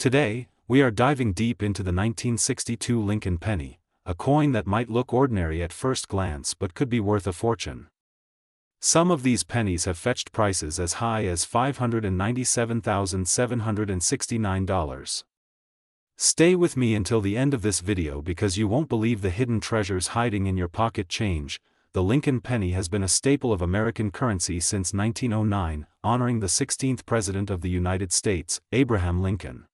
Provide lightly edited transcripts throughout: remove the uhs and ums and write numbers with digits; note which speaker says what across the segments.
Speaker 1: Today, we are diving deep into the 1962 Lincoln penny, a coin that might look ordinary at first glance but could be worth a fortune. Some of these pennies have fetched prices as high as $597,769. Stay with me until the end of this video because you won't believe the hidden treasures hiding in your pocket change. The Lincoln penny has been a staple of American currency since 1909, honoring the 16th President of the United States, Abraham Lincoln.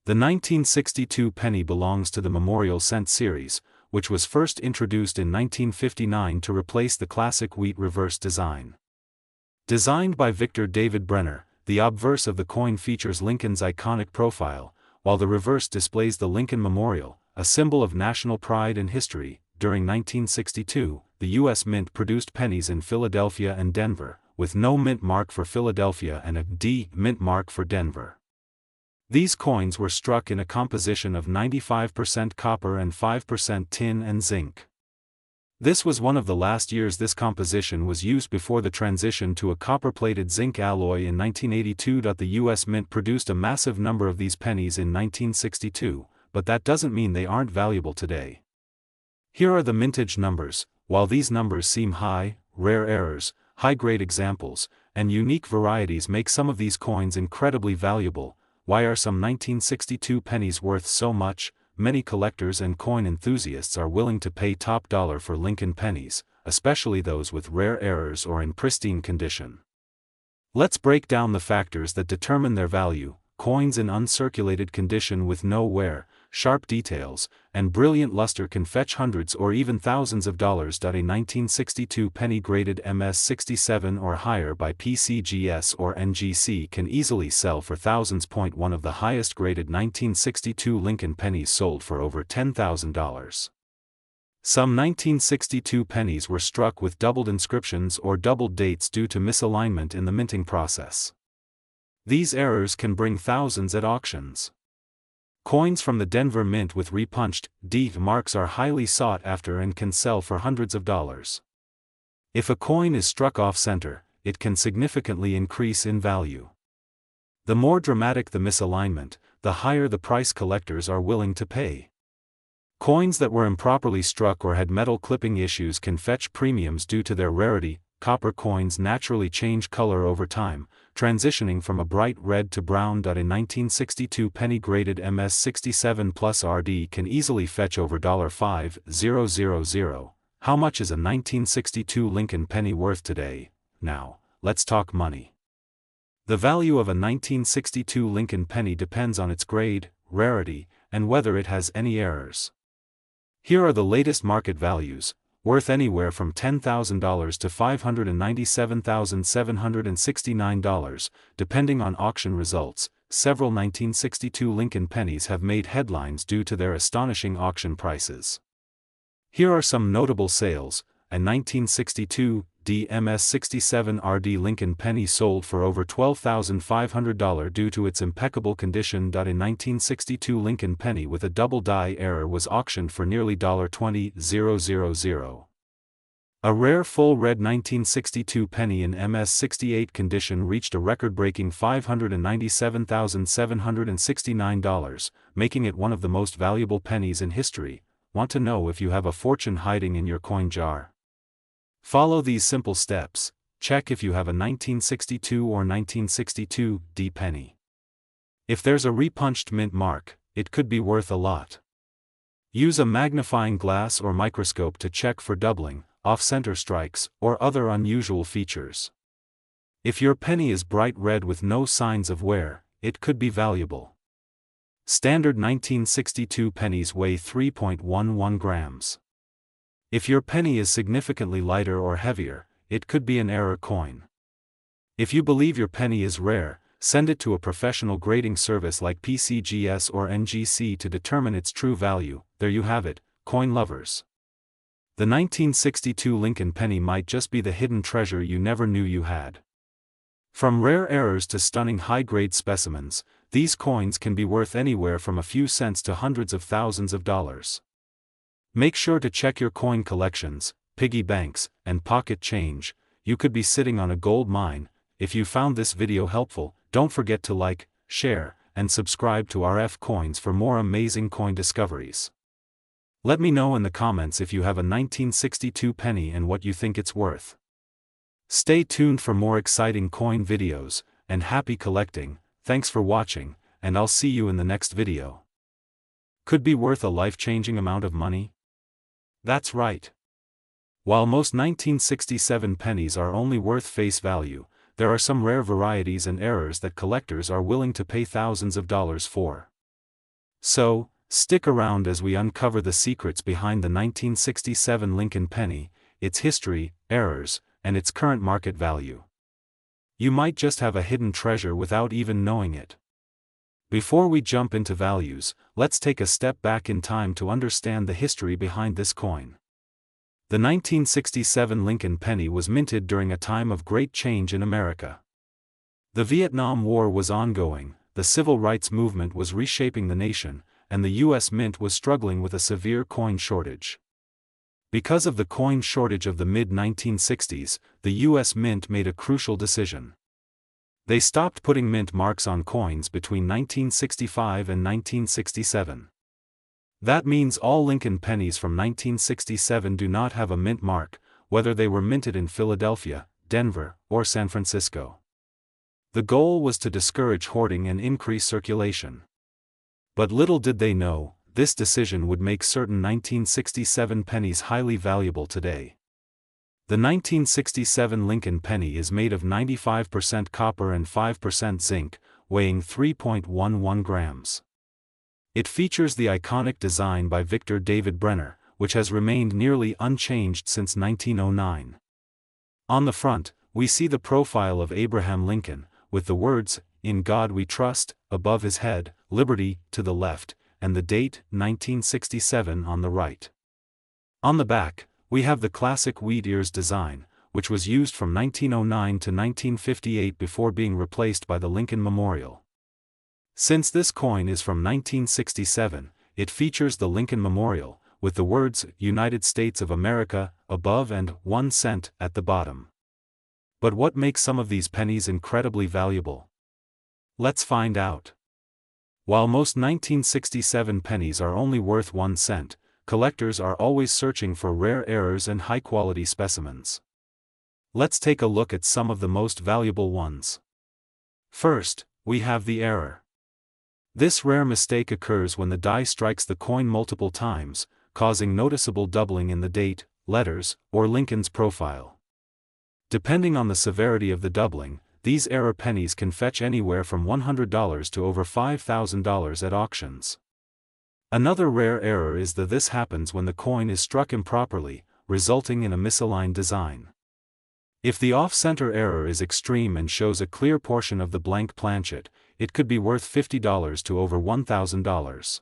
Speaker 1: The 1962 penny belongs to the Memorial Cent series, which was first introduced in 1959 to replace the classic wheat reverse design. Designed by Victor David Brenner, the obverse of the coin features Lincoln's iconic profile, while the reverse displays the Lincoln Memorial, a symbol of national pride and history. During 1962, the U.S. Mint produced pennies in Philadelphia and Denver, with no mint mark for Philadelphia and a D mint mark for Denver. These coins were struck in a composition of 95% copper and 5% tin and zinc. This was one of the last years this composition was used before the transition to a copper-plated zinc alloy in 1982. The U.S. Mint produced a massive number of these pennies in 1962, but that doesn't mean they aren't valuable today. Here are the mintage numbers. While these numbers seem high, rare errors, high-grade examples, and unique varieties make some of these coins incredibly valuable. Why are some 1962 pennies worth so much? Many collectors and coin enthusiasts are willing to pay top dollar for Lincoln pennies, especially those with rare errors or in pristine condition. Let's break down the factors that determine their value. Coins in uncirculated condition with no wear, sharp details, and brilliant luster can fetch hundreds or even thousands of dollars. A 1962 penny graded MS67 or higher by PCGS or NGC can easily sell for thousands. One of the highest graded 1962 Lincoln pennies sold for over $10,000. Some 1962 pennies were struck with doubled inscriptions or doubled dates due to misalignment in the minting process. These errors can bring thousands at auctions. Coins from the Denver Mint with repunched D marks are highly sought after and can sell for hundreds of dollars. If a coin is struck off-center, it can significantly increase in value. The more dramatic the misalignment, the higher the price collectors are willing to pay. Coins that were improperly struck or had metal clipping issues can fetch premiums due to their rarity. Copper coins naturally change color over time, transitioning from a bright red to brown. A 1962 penny graded MS67 plus RD can easily fetch over $5,000. How much is a 1962 Lincoln penny worth today? Now, let's talk money. The value of a 1962 Lincoln penny depends on its grade, rarity, and whether it has any errors. Here are the latest market values, worth anywhere from $10,000 to $597,769, depending on auction results. Several 1962 Lincoln pennies have made headlines due to their astonishing auction prices. Here are some notable sales. A 1962 MS67 RD Lincoln penny sold for over $12,500 due to its impeccable condition. A 1962 Lincoln penny with a double die error was auctioned for nearly $20,000. A rare full red 1962 penny in MS68 condition reached a record-breaking $597,769, making it one of the most valuable pennies in history. Want to know if you have a fortune hiding in your coin jar? Follow these simple steps. Check if you have a 1962 or 1962 D penny. If there's a repunched mint mark, it could be worth a lot. Use a magnifying glass or microscope to check for doubling, off-center strikes, or other unusual features. If your penny is bright red with no signs of wear, it could be valuable. Standard 1962 pennies weigh 3.11 grams. If your penny is significantly lighter or heavier, it could be an error coin. If you believe your penny is rare, send it to a professional grading service like PCGS or NGC to determine its true value. There you have it, coin lovers. The 1962 Lincoln penny might just be the hidden treasure you never knew you had. From rare errors to stunning high-grade specimens, these coins can be worth anywhere from a few cents to hundreds of thousands of dollars. Make sure to check your coin collections, piggy banks, and pocket change. You could be sitting on a gold mine. If you found this video helpful, don't forget to like, share, and subscribe to RFCoins for more amazing coin discoveries. Let me know in the comments if you have a 1962 penny and what you think it's worth. Stay tuned for more exciting coin videos, and happy collecting. Thanks for watching, and I'll see you in the next video. Could be worth a life-changing amount of money? That's right. While most 1967 pennies are only worth face value, there are some rare varieties and errors that collectors are willing to pay thousands of dollars for. So, stick around as we uncover the secrets behind the 1967 Lincoln penny, its history, errors, and its current market value. You might just have a hidden treasure without even knowing it. Before we jump into values, let's take a step back in time to understand the history behind this coin. The 1967 Lincoln penny was minted during a time of great change in America. The Vietnam War was ongoing, the civil rights movement was reshaping the nation, and the U.S. Mint was struggling with a severe coin shortage. Because of the coin shortage of the mid-1960s, the U.S. Mint made a crucial decision. They stopped putting mint marks on coins between 1965 and 1967. That means all Lincoln pennies from 1967 do not have a mint mark, whether they were minted in Philadelphia, Denver, or San Francisco. The goal was to discourage hoarding and increase circulation. But little did they know, this decision would make certain 1967 pennies highly valuable today. The 1967 Lincoln penny is made of 95% copper and 5% zinc, weighing 3.11 grams. It features the iconic design by Victor David Brenner, which has remained nearly unchanged since 1909. On the front, we see the profile of Abraham Lincoln, with the words, "In God We Trust," above his head, "Liberty," to the left, and the date, 1967, on the right. On the back, we have the classic wheat ears design, which was used from 1909 to 1958 before being replaced by the Lincoln Memorial. Since this coin is from 1967, it features the Lincoln Memorial, with the words "United States of America" above and 1 cent at the bottom. But what makes some of these pennies incredibly valuable? Let's find out. While most 1967 pennies are only worth 1 cent, collectors are always searching for rare errors and high-quality specimens. Let's take a look at some of the most valuable ones. First, we have the error. This rare mistake occurs when the die strikes the coin multiple times, causing noticeable doubling in the date, letters, or Lincoln's profile. Depending on the severity of the doubling, these error pennies can fetch anywhere from $100 to over $5,000 at auctions. Another rare error is that this happens when the coin is struck improperly, resulting in a misaligned design. If the off-center error is extreme and shows a clear portion of the blank planchet, it could be worth $50 to over $1,000.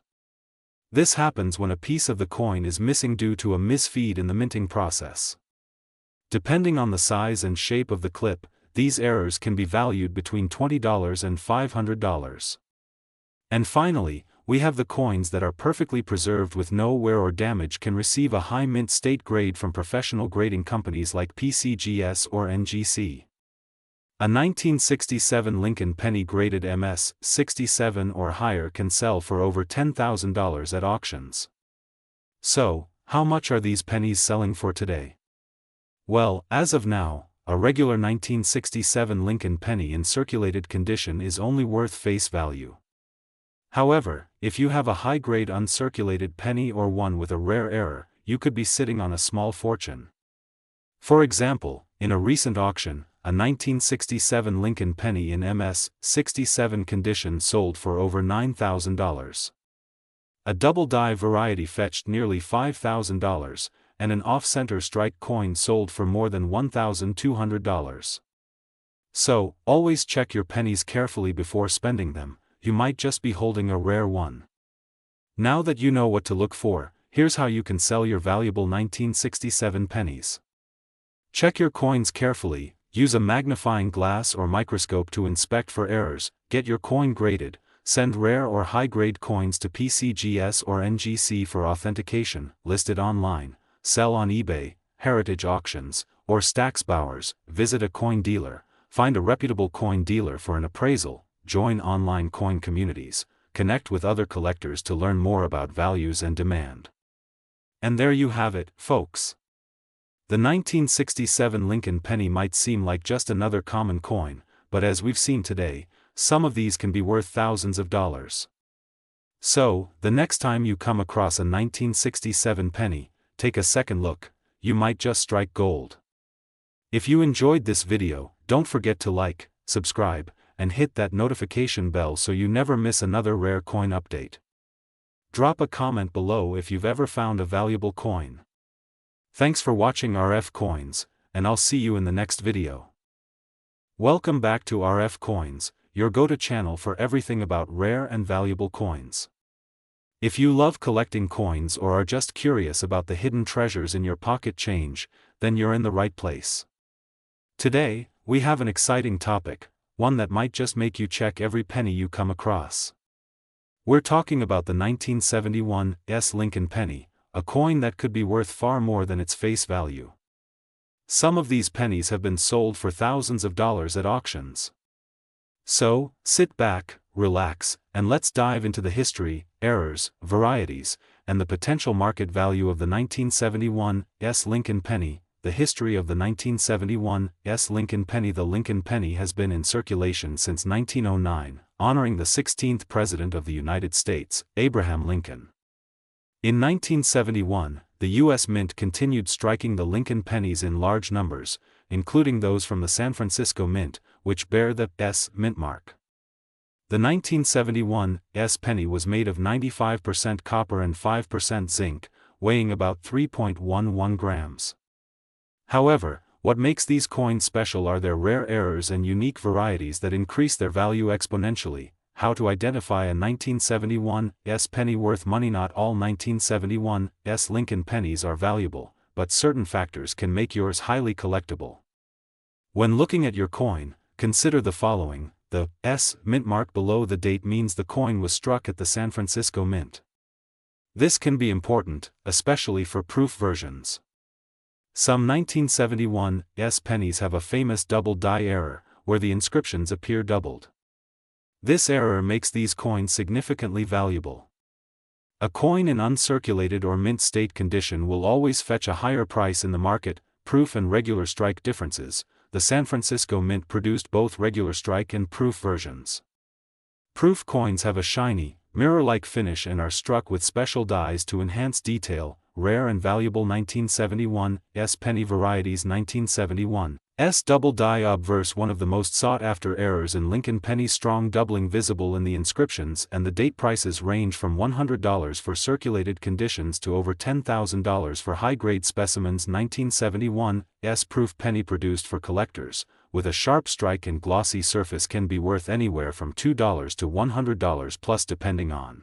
Speaker 1: This happens when a piece of the coin is missing due to a misfeed in the minting process. Depending on the size and shape of the clip, these errors can be valued between $20 and $500. And finally, we have the coins that are perfectly preserved with no wear or damage can receive a high mint state grade from professional grading companies like PCGS or NGC. A 1967 Lincoln penny graded MS 67 or higher can sell for over $10,000 at auctions. So, how much are these pennies selling for today? Well, as of now, a regular 1967 Lincoln penny in circulated condition is only worth face value. However, if you have a high-grade uncirculated penny or one with a rare error, you could be sitting on a small fortune. For example, in a recent auction, a 1967 Lincoln penny in MS 67 condition sold for over $9,000. A double die variety fetched nearly $5,000, and an off-center strike coin sold for more than $1,200. So, always check your pennies carefully before spending them. You might just be holding a rare one. Now that you know what to look for, here's how you can sell your valuable 1967 pennies. Check your coins carefully, use a magnifying glass or microscope to inspect for errors, get your coin graded, send rare or high-grade coins to PCGS or NGC for authentication, listed online, sell on eBay, heritage auctions, or Stacksbowers, visit a coin dealer, find a reputable coin dealer for an appraisal, join online coin communities, connect with other collectors to learn more about values and demand. And there you have it, folks. The 1967 Lincoln penny might seem like just another common coin, but as we've seen today, some of these can be worth thousands of dollars. So, the next time you come across a 1967 penny, take a second look, you might just strike gold. If you enjoyed this video, don't forget to like, subscribe, and hit that notification bell so you never miss another rare coin update. Drop a comment below if you've ever found a valuable coin. Thanks for watching RFCoins, and I'll see you in the next video. Welcome back to RFCoins, your go-to channel for everything about rare and valuable coins. If you love collecting coins or are just curious about the hidden treasures in your pocket change, then you're in the right place. Today, we have an exciting topic, one that might just make you check every penny you come across. We're talking about the 1971 Lincoln penny, a coin that could be worth far more than its face value. Some of these pennies have been sold for thousands of dollars at auctions. So, sit back, relax, and let's dive into the history, errors, varieties, and the potential market value of the 1971 Lincoln penny. The history of the 1971 Lincoln penny. The Lincoln penny has been in circulation since 1909, honoring the 16th President of the United States, Abraham Lincoln. In 1971, the U.S. Mint continued striking the Lincoln pennies in large numbers, including those from the San Francisco Mint, which bear the S mint mark. The 1971 penny was made of 95% copper and 5% zinc, weighing about 3.11 grams. However, what makes these coins special are their rare errors and unique varieties that increase their value exponentially. How to identify a 1971 penny worth money? Not all 1971 Lincoln pennies are valuable, but certain factors can make yours highly collectible. When looking at your coin, consider the following. The S mint mark below the date means the coin was struck at the San Francisco Mint. This can be important, especially for proof versions. Some 1971 pennies have a famous double die error, where the inscriptions appear doubled. This error makes these coins significantly valuable. A coin in uncirculated or mint state condition will always fetch a higher price in the market. Proof and regular strike differences. The San Francisco Mint produced both regular strike and proof versions. Proof coins have a shiny, mirror-like finish and are struck with special dies to enhance detail. Rare and valuable 1971 penny varieties. 1971 double die obverse. One of the most sought-after errors in Lincoln penny. Strong doubling visible in the inscriptions, and the date. Prices range from $100 for circulated conditions to over $10,000 for high-grade specimens. 1971 proof penny produced for collectors, with a sharp strike and glossy surface, can be worth anywhere from $2 to $100 plus depending on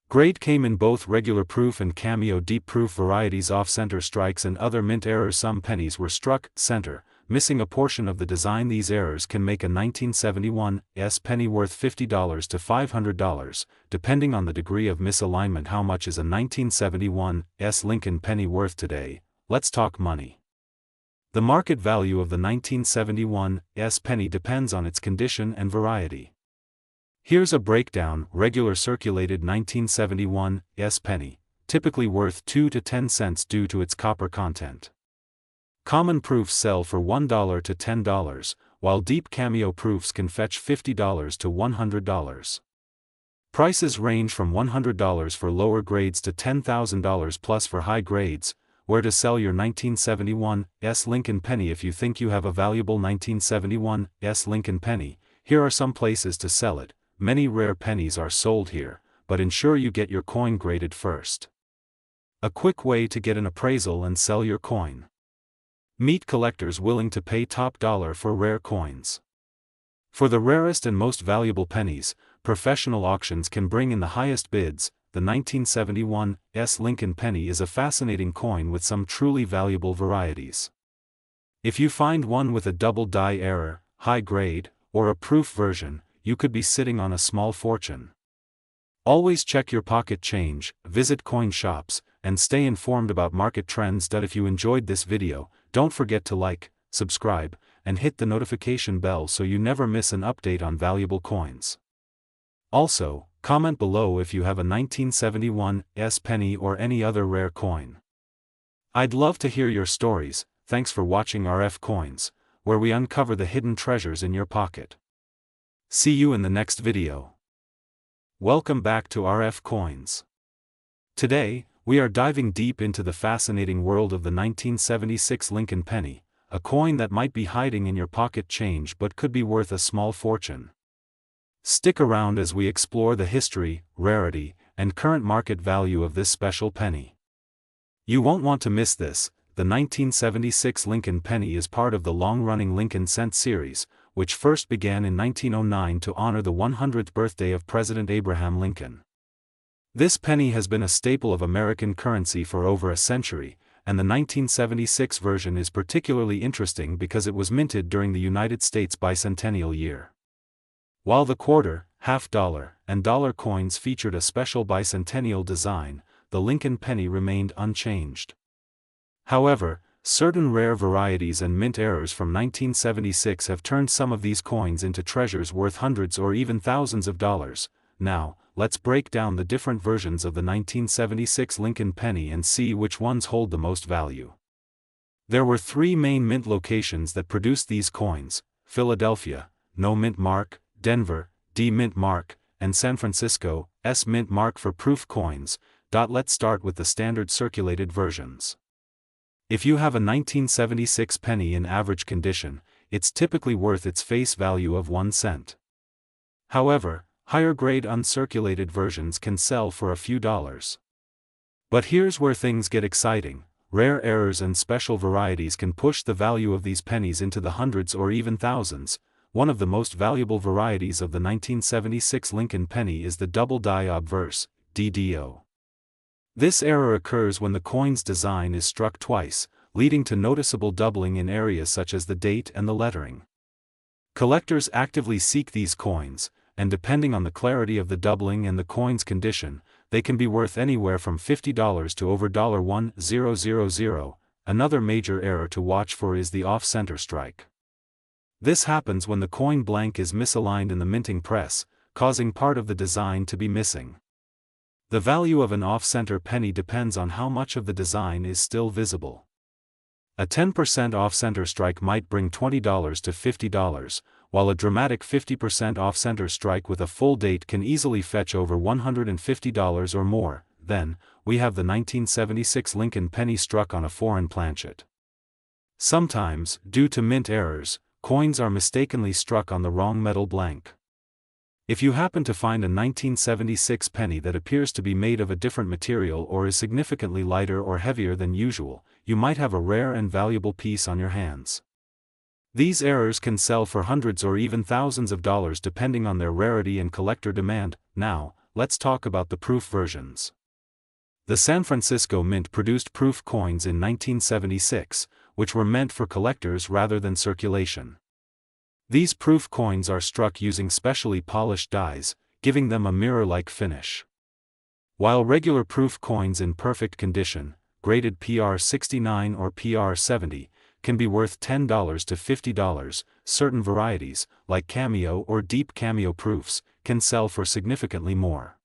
Speaker 1: grade. Came in both regular proof and cameo deep proof varieties. Off-center strikes and other mint errors. Some pennies were struck center, missing a portion of the design. These errors can make a 1971 penny worth $50 to $500, depending on the degree of misalignment. How much is a 1971 Lincoln penny worth today? Let's talk money. The market value of the 1971 penny depends on its condition and variety. Here's a breakdown. Regular circulated 1971 penny, typically worth 2 to 10 cents due to its copper content. Common proofs sell for $1 to $10, while deep cameo proofs can fetch $50 to $100. Prices range from $100 for lower grades to $10,000 plus for high grades. Where to sell your 1971 Lincoln penny? If you think you have a valuable 1971 Lincoln penny, here are some places to sell it. Many rare pennies are sold here, but ensure you get your coin graded first. A quick way to get an appraisal and sell your coin. Meet collectors willing to pay top dollar for rare coins. For the rarest and most valuable pennies, professional auctions can bring in the highest bids. The 1971 Lincoln penny is a fascinating coin with some truly valuable varieties. If you find one with a double die error, high grade, or a proof version, you could be sitting on a small fortune. Always check your pocket change, visit coin shops, and stay informed about market trends. If you enjoyed this video, don't forget to like, subscribe, and hit the notification bell so you never miss an update on valuable coins. Also, comment below if you have a 1971 penny or any other rare coin. I'd love to hear your stories. Thanks for watching RFCoins, where we uncover the hidden treasures in your pocket. See you in the next video. Welcome back to RFCoins. Today, we are diving deep into the fascinating world of the 1976 Lincoln penny, a coin that might be hiding in your pocket change but could be worth a small fortune. Stick around as we explore the history, rarity, and current market value of this special penny. You won't want to miss this. The 1976 Lincoln penny is part of the long-running Lincoln cent series, which first began in 1909 to honor the 100th birthday of President Abraham Lincoln. This penny has been a staple of American currency for over a century, and the 1976 version is particularly interesting because it was minted during the United States bicentennial year. While the quarter, half-dollar, and dollar coins featured a special bicentennial design, the Lincoln penny remained unchanged. However, certain rare varieties and mint errors from 1976 have turned some of these coins into treasures worth hundreds or even thousands of dollars. Now, let's break down the different versions of the 1976 Lincoln penny and see which ones hold the most value. There were three main mint locations that produced these coins: Philadelphia, No Mint Mark; Denver, D Mint Mark; and San Francisco, S Mint Mark for proof coins. Let's start with the standard circulated versions. If you have a 1976 penny in average condition, it's typically worth its face value of 1 cent. However, higher-grade uncirculated versions can sell for a few dollars. But here's where things get exciting. Rare errors and special varieties can push the value of these pennies into the hundreds or even thousands. One of the most valuable varieties of the 1976 Lincoln penny is the double die obverse, DDO. This error occurs when the coin's design is struck twice, leading to noticeable doubling in areas such as the date and the lettering. Collectors actively seek these coins, and depending on the clarity of the doubling and the coin's condition, they can be worth anywhere from $50 to over $1,000. Another major error to watch for is the off-center strike. This happens when the coin blank is misaligned in the minting press, causing part of the design to be missing. The value of an off-center penny depends on how much of the design is still visible. A 10% off-center strike might bring $20 to $50, while a dramatic 50% off-center strike with a full date can easily fetch over $150 or more. Then, we have the 1976 Lincoln penny struck on a foreign planchet. Sometimes, due to mint errors, coins are mistakenly struck on the wrong metal blank. If you happen to find a 1976 penny that appears to be made of a different material or is significantly lighter or heavier than usual, you might have a rare and valuable piece on your hands. These errors can sell for hundreds or even thousands of dollars depending on their rarity and collector demand. Now, let's talk about the proof versions. The San Francisco Mint produced proof coins in 1976, which were meant for collectors rather than circulation. These proof coins are struck using specially polished dies, giving them a mirror-like finish. While regular proof coins in perfect condition, graded PR69 or PR70, can be worth $10 to $50, certain varieties, like cameo or deep cameo proofs, can sell for significantly more.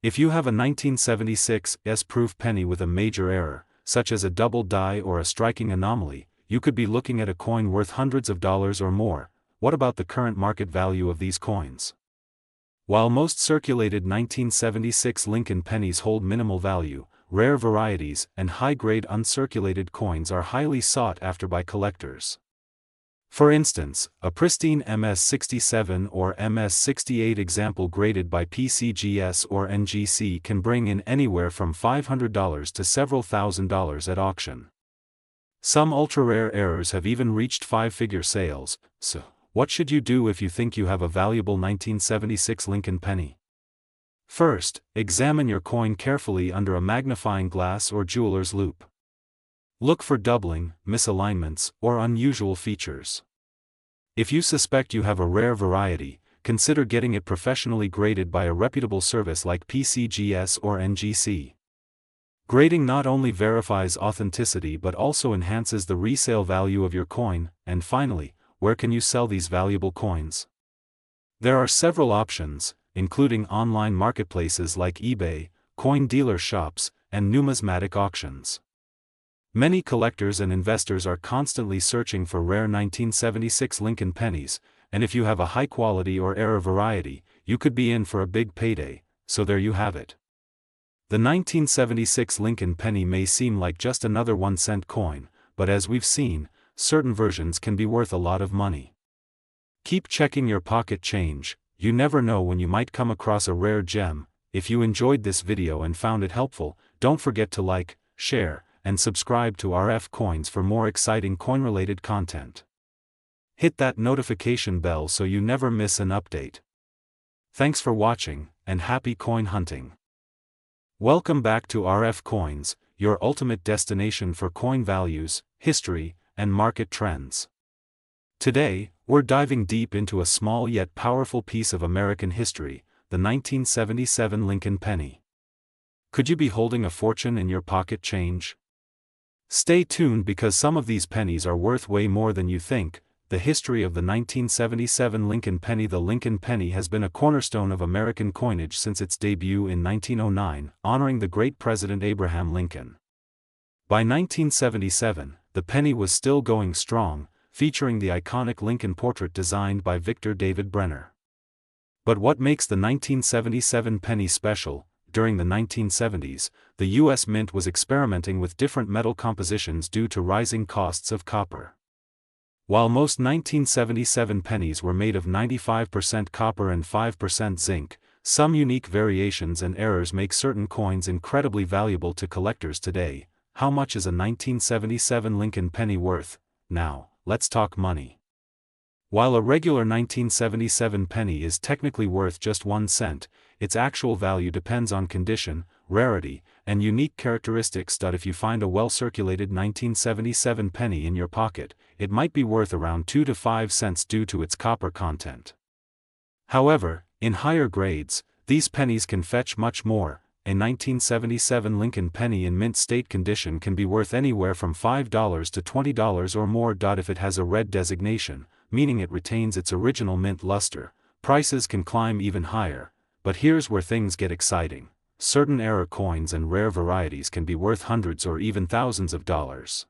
Speaker 1: If you have a 1976 proof penny with a major error, such as a double die or a striking anomaly, you could be looking at a coin worth hundreds of dollars or more. What about the current market value of these coins? While most circulated 1976 Lincoln pennies hold minimal value, rare varieties and high-grade uncirculated coins are highly sought after by collectors. For instance, a pristine MS-67 or MS-68 example graded by PCGS or NGC can bring in anywhere from $500 to several $1,000s at auction. Some ultra-rare errors have even reached five-figure sales. So, what should you do if you think you have a valuable 1976 Lincoln penny? First, examine your coin carefully under a magnifying glass or jeweler's loupe. Look for doubling, misalignments, or unusual features. If you suspect you have a rare variety, consider getting it professionally graded by a reputable service like PCGS or NGC. Grading not only verifies authenticity but also enhances the resale value of your coin. And finally, where can you sell these valuable coins? There are several options, including online marketplaces like eBay, coin dealer shops, and numismatic auctions. Many collectors and investors are constantly searching for rare 1976 Lincoln pennies, and if you have a high quality or error variety, you could be in for a big payday. So there you have it. The 1976 Lincoln penny may seem like just another 1-cent coin, but as we've seen, certain versions can be worth a lot of money. Keep checking your pocket change, you never know when you might come across a rare gem. If you enjoyed this video and found it helpful, don't forget to like, share, and subscribe to RFCoins for more exciting coin-related content. Hit that notification bell so you never miss an update. Thanks for watching, and happy coin hunting. Welcome back to RFCoins, your ultimate destination for coin values, history, and market trends. Today, we're diving deep into a small yet powerful piece of American history, the 1977 Lincoln penny. Could you be holding a fortune in your pocket change? Stay tuned because some of these pennies are worth way more than you think. The history of the 1977 Lincoln penny. The Lincoln penny has been a cornerstone of American coinage since its debut in 1909, honoring the great President Abraham Lincoln. By 1977, the penny was still going strong, featuring the iconic Lincoln portrait designed by Victor David Brenner. But what makes the 1977 penny special? During the 1970s, the U.S. Mint was experimenting with different metal compositions due to rising costs of copper. While most 1977 pennies were made of 95% copper and 5% zinc, some unique variations and errors make certain coins incredibly valuable to collectors today. How much is a 1977 Lincoln penny worth? Now, let's talk money. While a regular 1977 penny is technically worth just 1 cent, its actual value depends on condition, rarity, and unique characteristics. If you find a well-circulated 1977 penny in your pocket, it might be worth around 2 to 5 cents due to its copper content. However, in higher grades, these pennies can fetch much more. A 1977 Lincoln penny in mint state condition can be worth anywhere from $5 to $20 or more. If it has a red designation, meaning it retains its original mint luster, prices can climb even higher. But here's where things get exciting. Certain error coins and rare varieties can be worth hundreds or even thousands of dollars.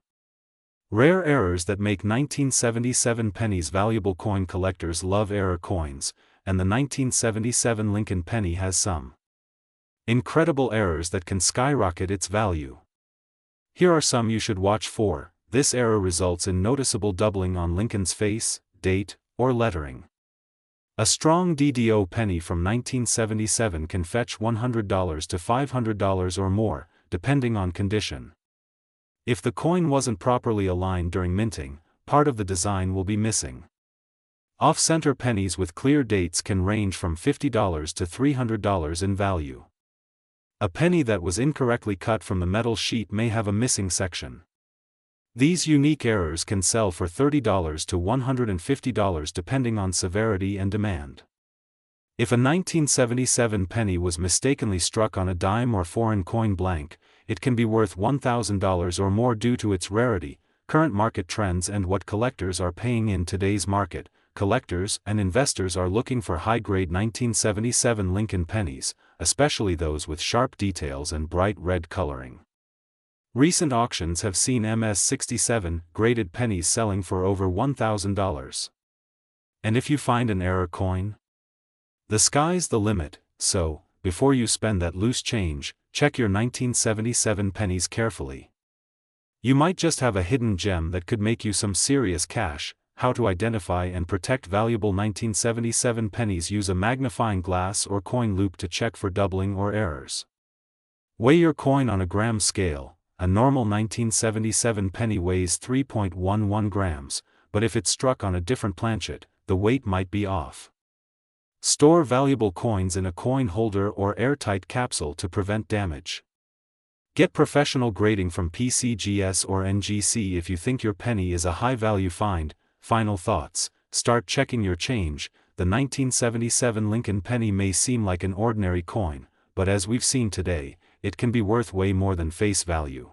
Speaker 1: Rare errors that make 1977 pennies valuable. Coin collectors love error coins, and the 1977 Lincoln penny has some incredible errors that can skyrocket its value. Here are some you should watch for. This error results in noticeable doubling on Lincoln's face, date, or lettering. A strong DDO penny from 1977 can fetch $100 to $500 or more, depending on condition. If the coin wasn't properly aligned during minting, part of the design will be missing. Off-center pennies with clear dates can range from $50 to $300 in value. A penny that was incorrectly cut from the metal sheet may have a missing section. These unique errors can sell for $30 to $150 depending on severity and demand. If a 1977 penny was mistakenly struck on a dime or foreign coin blank, it can be worth $1,000 or more due to its rarity, current market trends, and what collectors are paying. In today's market, collectors and investors are looking for high-grade 1977 Lincoln pennies, especially those with sharp details and bright red coloring. Recent auctions have seen MS-67 graded pennies selling for over $1,000. And if you find an error coin? The sky's the limit, so, before you spend that loose change, check your 1977 pennies carefully. You might just have a hidden gem that could make you some serious cash. How to identify and protect valuable 1977 pennies? Use a magnifying glass or coin loop to check for doubling or errors. Weigh your coin on a gram scale. A normal 1977 penny weighs 3.11 grams, but if it's struck on a different planchet, the weight might be off. Store valuable coins in a coin holder or airtight capsule to prevent damage. Get professional grading from PCGS or NGC if you think your penny is a high-value find. Final thoughts: start checking your change. The 1977 Lincoln penny may seem like an ordinary coin, but as we've seen today, it can be worth way more than face value.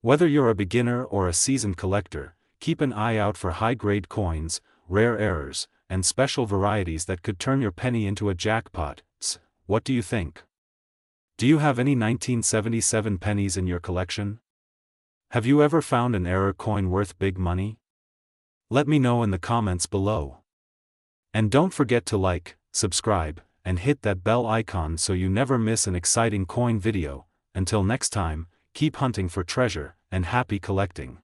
Speaker 1: Whether you're a beginner or a seasoned collector, keep an eye out for high-grade coins, rare errors, and special varieties that could turn your penny into a jackpot. What do you think? Do you have any 1977 pennies in your collection? Have you ever found an error coin worth big money? Let me know in the comments below. And don't forget to like, subscribe, and hit that bell icon so you never miss an exciting coin video. Until next time, keep hunting for treasure, and happy collecting.